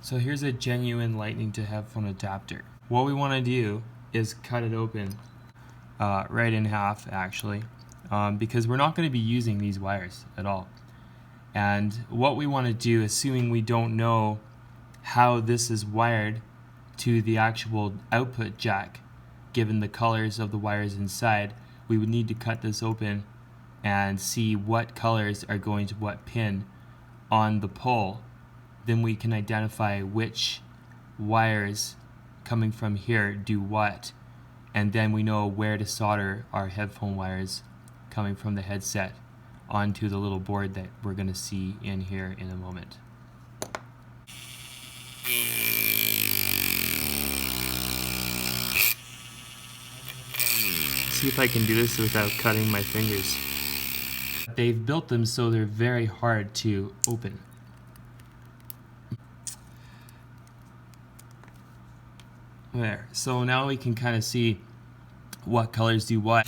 So here's a genuine lightning to headphone adapter. What we want to do is cut it open right in half actually, because we're not going to be using these wires at all. And what we want to do, assuming we don't know how this is wired to the actual output jack, given the colors of the wires inside, we would need to cut this open and see what colors are going to what pin on the pole. Then we can identify which wires coming from here do what, and then we know where to solder our headphone wires coming from the headset onto the little board that we're going to see in here in a moment. See if I can do this without cutting my fingers. They've built them so they're very hard to open. There, so now we can kind of see what colors do what.